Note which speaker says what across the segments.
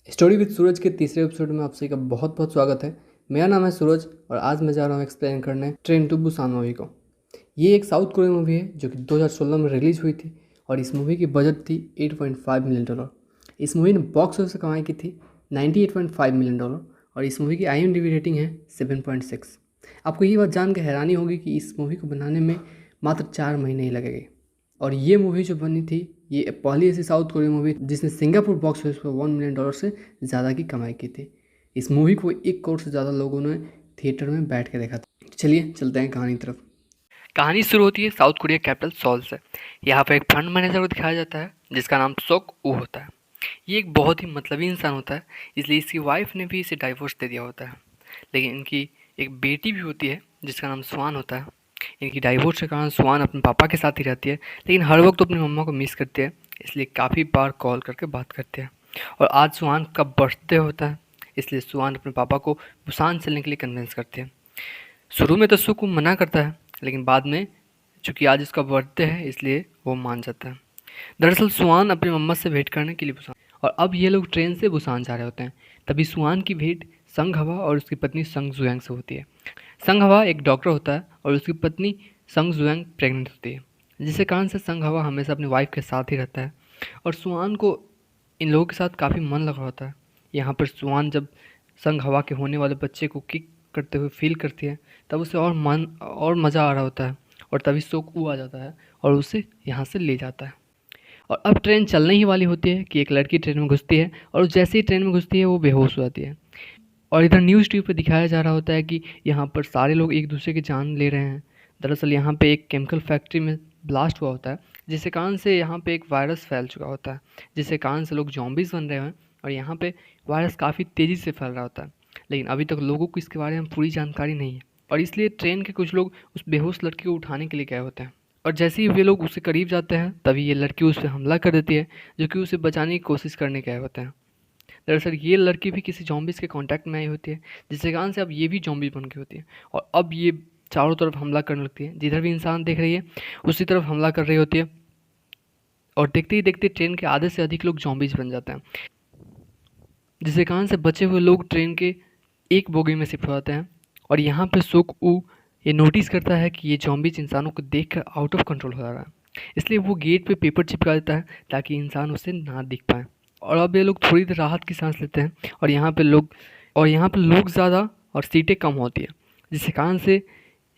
Speaker 1: Story with सूरज के तीसरे episode में आप सभी का बहुत बहुत स्वागत है। मेरा नाम है सूरज और आज मैं जा रहा हूँ एक्सप्लेन करने ट्रेन टू बुसान मूवी को। ये एक साउथ कोरियन मूवी है जो कि 2016 में रिलीज हुई थी और इस मूवी की बजट थी $8.5 मिलियन। इस मूवी ने बॉक्स ऑफिस से कमाई की थी $98.5 मिलियन और इस मूवी की IMDb रेटिंग है 7.6। आपको ये बात जान के हैरानी होगी कि इस मूवी को बनाने में मात्र 4 महीने ही लगेंगे और ये मूवी जो बनी थी ये पहली ऐसी साउथ कोरियन मूवी जिसने सिंगापुर बॉक्स ऑफिस पर $1 मिलियन से ज़्यादा की कमाई की थी। इस मूवी को 1 करोड़ से ज़्यादा लोगों ने थिएटर में बैठ के देखा था। चलिए चलते हैं कहानी की तरफ।
Speaker 2: कहानी शुरू होती है साउथ कोरिया कैपिटल सोल से। यहाँ पर एक फंड मैनेजर को दिखाया जाता है जिसका नाम सोक ऊ होता है। ये एक बहुत ही मतलबी इंसान होता है, इसलिए इसकी वाइफ ने भी इसे डाइवोर्स दे दिया होता है। लेकिन इनकी एक बेटी भी होती है जिसका नाम स्वान होता है। इनकी डाइवोर्स के कारण स्वान अपने पापा के साथ ही रहती है, लेकिन हर वक्त अपनी मम्मा को मिस करती है, इसलिए काफ़ी बार कॉल करके बात करते हैं। और आज स्वान का बर्थडे होता है, इसलिए स्वान अपने पापा को बुसान चलने के लिए कन्विंस करते हैं। शुरू में तो सुकु मना करता है, लेकिन बाद में चूंकि आज उसका बर्थडे है इसलिए वो मान जाता है। दरअसल सुआन अपनी मम्मा से भेंट करने के लिए बुसान, और अब ये लोग ट्रेन से बुसान जा रहे होते हैं। तभी सुआन की भेंट संग हवा और उसकी पत्नी संग जुयांग से होती है। संग हवा एक डॉक्टर होता है और उसकी पत्नी संग जुयांग प्रेग्नेंट होती है, जिसके कारण से संग हवा हमेशा अपनी वाइफ के साथ ही रहता है और सुआन को इन लोगों के साथ काफ़ी मन लगा होता है। यहाँ पर सुआन जब संग हवा के होने वाले बच्चे को किक करते हुए फील करती है तब उसे और मज़ा आ रहा होता है और तभी सोक ऊ आ जाता है और उसे यहाँ से ले जाता है। और अब ट्रेन चलने ही वाली होती है कि एक लड़की ट्रेन में घुसती है और जैसे ही ट्रेन में घुसती है वो बेहोश हो जाती है। और इधर न्यूज़ ट्यूब पर दिखाया जा रहा होता है कि यहाँ पर सारे लोग एक दूसरे की जान ले रहे हैं। दरअसल यहाँ पे एक केमिकल फैक्ट्री में ब्लास्ट हुआ होता है, जिसके कारण से यहाँ पे एक वायरस फैल चुका होता है, जिसके कारण से लोग जॉम्बीज़ बन रहे हैं और यहाँ पे वायरस काफ़ी तेज़ी से फैल रहा होता है। लेकिन अभी तक लोगों को इसके बारे में पूरी जानकारी नहीं है और इसलिए ट्रेन के कुछ लोग उस बेहोश लड़की को उठाने के लिए गए होते हैं। और जैसे ही वे लोग उसके करीब जाते हैं तभी ये लड़की उस पर हमला कर देती है, जो कि उसे बचाने की कोशिश करने गए होते हैं। दरअसल ये लड़की भी किसी जॉम्बीज़ के कांटेक्ट में आई होती है, जिसके कारण से अब ये भी जॉम्बी बन गई होती है और अब ये चारों तरफ हमला करने लगती है। जिधर भी इंसान देख रही है उसी तरफ हमला कर रही होती है और देखते ही देखते ट्रेन के आधे से अधिक लोग जॉम्बीज बन जाते हैं, जिसके कारण से बचे हुए लोग ट्रेन के एक बोगी में शिफ्ट हो जाते हैं। और यहाँ पे सोक ऊ ये नोटिस करता है कि ये जॉम्बीज इंसानों को देखकर आउट ऑफ कंट्रोल हो जा रहा है, इसलिए वो गेट पे पेपर चिपका देता है ताकि इंसान उसे ना दिख पाए। और अब ये लोग थोड़ी देर राहत की सांस लेते हैं और यहाँ पे लोग ज़्यादा और सीटें कम होती है, जिसके कारण से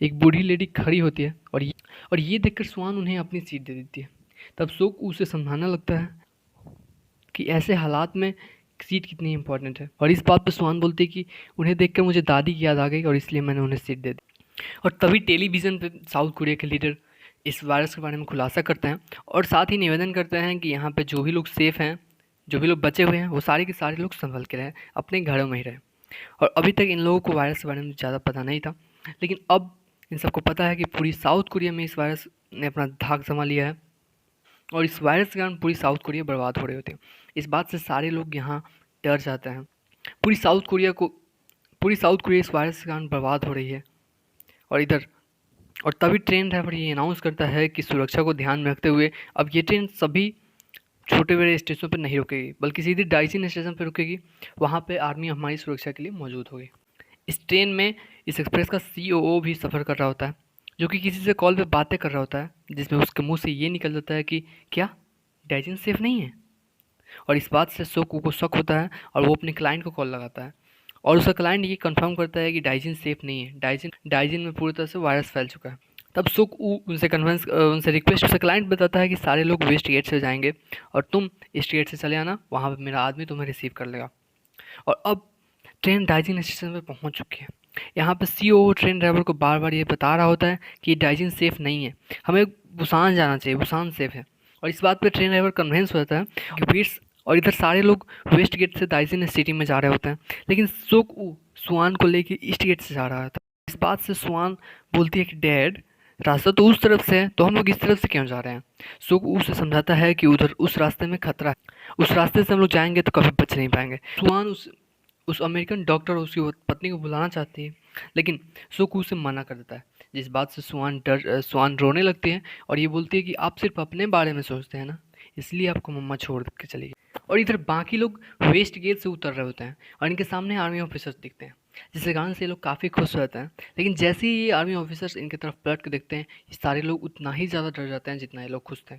Speaker 2: एक बूढ़ी लेडी खड़ी होती है और ये देखकर स्वान उन्हें अपनी सीट दे देती है। तब सोक उसे समझाने लगता है कि ऐसे हालात में सीट कितनी इंपॉर्टेंट है और इस बात पर स्वान बोलती है कि उन्हें देखकर मुझे दादी की याद आ गई और इसलिए मैंने उन्हें सीट दे दी। और तभी टेलीविज़न पे साउथ कोरिया के लीडर इस वायरस के बारे में खुलासा करते हैं और साथ ही निवेदन करते हैं कि यहाँ पे जो भी लोग सेफ़ हैं, जो भी लोग बचे हुए हैं, वो सारे के सारे लोग संभल के रहें, अपने घरों में ही रहें। और अभी तक इन लोगों को वायरस के बारे में ज़्यादा पता नहीं था, लेकिन अब इन सबको पता है कि पूरी साउथ कोरिया में इस वायरस ने अपना धाक जमा लिया है और इस वायरस के कारण पूरी साउथ कोरिया बर्बाद हो रही होती है। इस बात से सारे लोग यहाँ डर जाते हैं। पूरी साउथ कोरिया को पूरी साउथ कोरिया इस वायरस के कारण बर्बाद हो रही है। और तभी ट्रेन ड्राइवर ये अनाउंस करता है कि सुरक्षा को ध्यान में रखते हुए अब ये ट्रेन सभी छोटे बड़े स्टेशनों पर नहीं रुकेगी, बल्कि सीधे डाइचिन स्टेशन पर रुकेगी। वहाँ पे आर्मी हमारी सुरक्षा के लिए मौजूद होगी। इस ट्रेन में इस एक्सप्रेस का COO भी सफ़र कर रहा होता है, जो कि किसी से कॉल पे बातें कर रहा होता है, जिसमें उसके मुंह से ये निकल जाता है कि क्या डाइचिन सेफ नहीं है। और इस बात से सोकू को शक होता है और वो अपने क्लाइंट को कॉल लगाता है और उसका क्लाइंट ये कंफर्म करता है कि डाइजिन सेफ नहीं है, डाइजिन में पूरी तरह से वायरस फैल चुका है। तब सुक उनसे रिक्वेस्ट से क्लाइंट बताता है कि सारे लोग वेस्ट गेट से जाएंगे और तुम ईस्ट गेट से चले आना, वहाँ पर मेरा आदमी तुम्हें रिसीव कर लेगा। और अब ट्रेन डाइजिन स्टेशन पर पहुँच चुकी है। यहाँ पर COO ट्रेन ड्राइवर को बार बार ये बता रहा होता है कि डाइजिन सेफ नहीं है, हमें बुसान जाना चाहिए, बुसान सेफ है। और इस बात पर ट्रेन ड्राइवर कन्विंस हो जाता है कि वीट्स और इधर सारे लोग वेस्ट गेट से दाइजिन सिटी में जा रहे होते हैं, लेकिन सोक ऊ स्वान को लेके ईस्ट गेट से जा रहा था। इस बात से स्वान बोलती है कि डैड, रास्ता तो उस तरफ से है, तो हम लोग इस तरफ से क्यों जा रहे हैं। सोक ऊ से समझाता है कि उधर उस रास्ते में खतरा है, उस रास्ते से हम लोग जाएंगे तो कभी बच नहीं पाएंगे। स्वान उस अमेरिकन डॉक्टर उसकी पत्नी को बुलाना चाहती है, लेकिन सोक उसे मना कर देता है, जिस बात से स्वान रोने लगती है और ये बोलती है कि आप सिर्फ अपने बारे में सोचते हैं ना, इसलिए आपको मम्मा छोड़ के चली गई। और इधर बाकी लोग वेस्ट गेट से उतर रहे होते हैं और इनके सामने आर्मी ऑफिसर्स दिखते हैं, जिसके कारण से ये लोग काफ़ी खुश रहते हैं। लेकिन जैसे ही ये आर्मी ऑफिसर्स इनकी तरफ पलट के देखते हैं, ये सारे लोग उतना ही ज़्यादा डर जाते हैं जितना ये लोग खुश थे।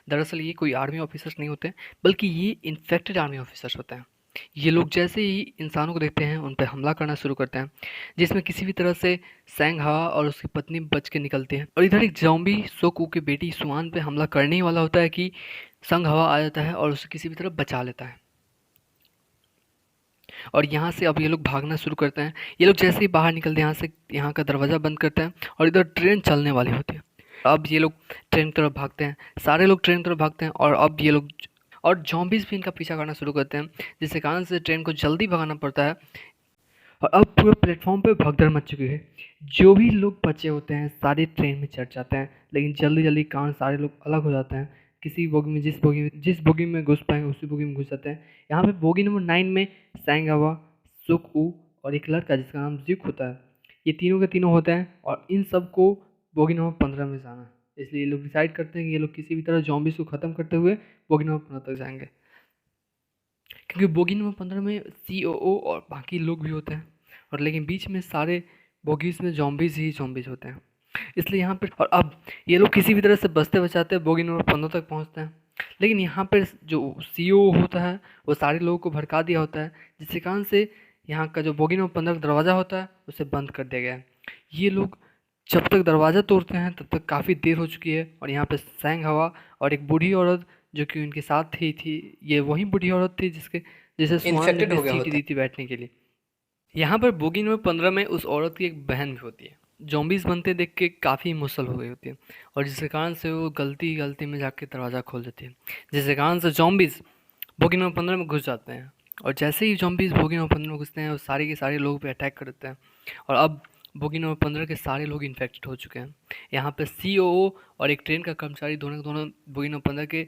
Speaker 2: दरअसल ये कोई आर्मी ऑफिसर्स नहीं होते, बल्कि ये इन्फेक्टेड आर्मी ऑफिसर्स होते हैं। ये लोग जैसे ही इंसानों को देखते हैं उन पर हमला करना शुरू करते हैं, जिसमें किसी भी तरह से सैंग हवा और उसकी पत्नी बच के निकलती है। और इधर एक ज़ॉम्बी सोकू की बेटी सुआन पे हमला करने ही वाला होता है कि संग हवा आ जाता है और उसे किसी भी तरह बचा लेता है। और यहाँ से अब ये लोग भागना शुरू करते हैं। ये लोग जैसे ही बाहर निकलते हैं यहाँ से, यहाँ का दरवाज़ा बंद करते हैं और इधर ट्रेन चलने वाली होती है। अब ये लोग ट्रेन की तरफ भागते हैं, सारे लोग ट्रेन की तरफ भागते हैं और अब ये लोग और जॉम्बीज भी इनका पीछा करना शुरू करते हैं, जिसके कारण से ट्रेन को जल्दी भगाना पड़ता है। और अब पूरे प्लेटफॉर्म पे भगदड़ मच चुकी है। जो भी लोग बचे होते हैं सारे ट्रेन में चढ़ जाते हैं, लेकिन जल्दी जल्दी कारण सारे लोग अलग हो जाते हैं। किसी बोगी में जिस बोगी में घुस पाएंगे उसी बोगी में घुस जाते हैं। यहाँ पे बोगी नंबर 9 में सैंगावा, सुक ऊ और एक लड़का जिसका नाम जिक होता है, ये तीनों के तीनों होते हैं और इन सबको बोगी नंबर 15 में जाना है। इसलिए ये लोग डिसाइड करते हैं कि ये लोग किसी भी तरह जॉम्बिस को ख़त्म करते हुए बोगी नंबर 15 तक जाएंगे, क्योंकि बोगी नंबर 15 में COO और बाकी लोग भी होते हैं और लेकिन बीच में सारे बोगीज में जॉम्बीज ही जॉम्बीज होते हैं। इसलिए यहाँ पर और अब ये लोग किसी भी तरह से बचते बचाते बोगी नंबर 15 तक पहुँचते हैं। लेकिन यहाँ पर जो CO होता है वो सारे लोगों को भड़का दिया होता है, जिसके कारण से यहाँ का जो बोगी नंबर 15 का दरवाज़ा होता है उसे बंद कर दिया गया है। ये लोग जब तक दरवाज़ा तोड़ते हैं तब तक काफ़ी देर हो चुकी है और यहाँ पे सैंग हवा और एक बूढ़ी औरत जो कि उनके साथ ही थी, ये वही बूढ़ी औरत थी जिसे स्वान ने
Speaker 1: इन्फेक्टेड हो गया
Speaker 2: सीट
Speaker 1: होता
Speaker 2: दी थी बैठने के लिए। यहाँ पर बोगी नंबर 15 में उस औरत की एक बहन भी होती है। जॉम्बीज बनते देख के काफ़ी इमोशनल हो गई होती है और जिसके कारण से वो गलती में जाके दरवाज़ा खोल देती है, जिसके कारण से जॉम्बीज बोगी नंबर 15 में घुस जाते हैं। और जैसे ही जॉम्बीज बोगी नंबर 15 में घुसते हैं वो सारे के सारे लोगों पे अटैक कर देते हैं और अब बोगी नंबर 15 के सारे लोग इन्फेक्टेड हो चुके हैं। यहाँ पे COO और एक ट्रेन का कर्मचारी दोनों के दोनों बोगी नंबर 15 के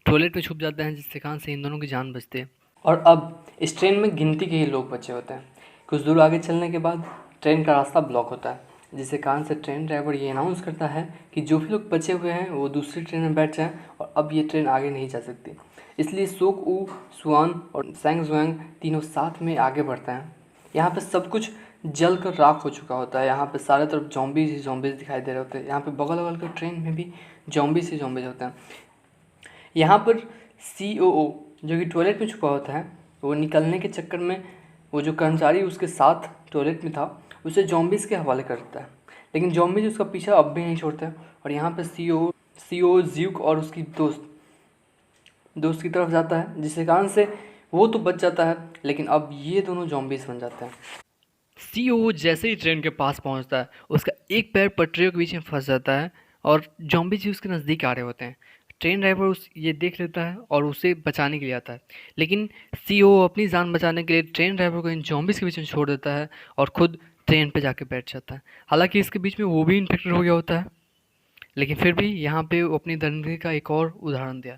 Speaker 2: टॉयलेट में छुप जाते हैं, जिसके कारण से इन दोनों की जान बचती है।
Speaker 1: और अब इस ट्रेन में गिनती के ही लोग बचे होते हैं। कुछ दूर आगे चलने के बाद ट्रेन का रास्ता ब्लॉक होता है, जिसके कारण से ट्रेन ड्राइवर ये अनाउंस करता है कि जो भी लोग बचे हुए हैं वो दूसरी ट्रेन में बैठ जाएं और अब ये ट्रेन आगे नहीं जा सकती। इसलिए सोक ऊ, सुआन और सैंग जुआंग तीनों साथ में आगे बढ़ते हैं। यहाँ पे सब कुछ जल कर राख हो चुका होता है। यहाँ पे सारे तरफ जॉम्बीज ही जॉम्बीज दिखाई दे रहे होते हैं। यहाँ पे बगल बगल के ट्रेन में भी जॉम्बीज ही जॉम्बीज होते हैं। यहाँ पर COO जो कि टॉयलेट में छुपा होता है, वो निकलने के चक्कर में वो जो कर्मचारी उसके साथ टॉयलेट में था उसे जॉम्बीज़ के हवाले कर देता है। लेकिन जॉम्बीज उसका पीछा अब भी नहीं छोड़ते और यहाँ पर CO ज्यूक और उसकी दोस्त की तरफ जाता है, जिसके कारण से वो तो बच जाता है, लेकिन अब ये दोनों जॉम्बीज बन जाते हैं।
Speaker 2: COO जैसे ही ट्रेन के पास पहुंचता है उसका एक पैर पटरियों के बीच में फंस जाता है और जॉम्बीज भी उसके नज़दीक आ रहे होते हैं। ट्रेन ड्राइवर ये देख लेता है और उसे बचाने के लिए आता है, लेकिन COO अपनी जान बचाने के लिए ट्रेन ड्राइवर को इन जॉम्बीज के बीच में छोड़ देता है और खुद ट्रेन पे जाके बैठ जाता है। हालांकि इसके बीच में वो भी इन्फेक्टेड हो गया होता है, लेकिन फिर भी यहाँ पे वो अपनी दरिंदगी का एक और उदाहरण दिया।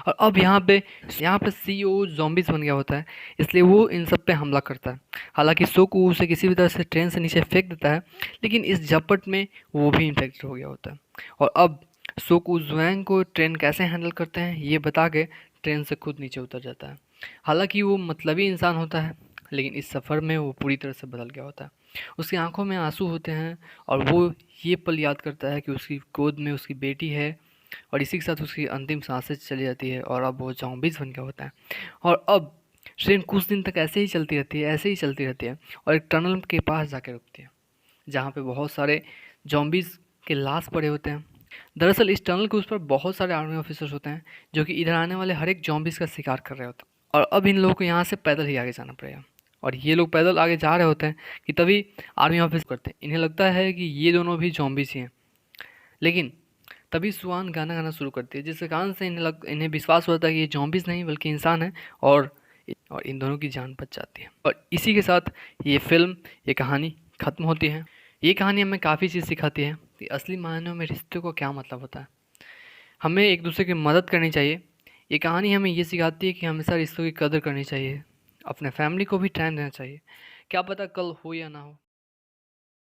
Speaker 2: और अब यहाँ पे COO जॉम्बीज बन गया होता है, इसलिए वो इन सब पे हमला करता है। हालांकि सोकू उसे किसी भी तरह से ट्रेन से नीचे फेंक देता है, लेकिन इस झपट में वो भी इन्फेक्टेड हो गया होता है। और अब सोकू जुआंग को ट्रेन कैसे हैंडल करते हैं ये बता के ट्रेन से खुद नीचे उतर जाता है। हालांकि वो मतलबी इंसान होता है, लेकिन इस सफ़र में वो पूरी तरह से बदल गया होता है। उसकी आंखों में आंसू होते हैं और वो ये पल याद करता है कि उसकी गोद में उसकी बेटी है और इसी के साथ उसकी अंतिम सांसें चली जाती है और अब वो जॉम्बीज बन गया होता है। और अब ट्रेन कुछ दिन तक ऐसे ही चलती रहती है और एक टनल के पास जाके रुकती है, जहाँ पे बहुत सारे जॉम्बीज के लाश पड़े होते हैं। दरअसल इस टनल के उस पर बहुत सारे आर्मी ऑफिसर्स होते हैं जो कि इधर आने वाले हर एक जॉम्बीज का शिकार कर रहे होते हैं। और अब इन लोगों को यहाँ से पैदल ही आगे जाना पड़ेगा और ये लोग पैदल आगे जा रहे होते हैं कि तभी आर्मी ऑफिसर करते हैं। इन्हें लगता है कि ये दोनों भी जॉम्बीज ही हैं, लेकिन तभी सुआन गाना गाना शुरू करती है, जिसके कारण से इन्हें विश्वास होता है कि ये जॉम्बीज नहीं बल्कि इंसान है और इन दोनों की जान बच जाती है। और इसी के साथ ये कहानी ख़त्म होती है। ये कहानी हमें काफ़ी चीज़ सिखाती है कि असली मायनों में रिश्ते को क्या मतलब होता है। हमें एक दूसरे की मदद करनी चाहिए। ये कहानी हमें ये सिखाती है कि हमेशा रिश्तों की कदर करनी चाहिए, अपने फैमिली को भी टाइम देना चाहिए। क्या पता कल हो या ना हो।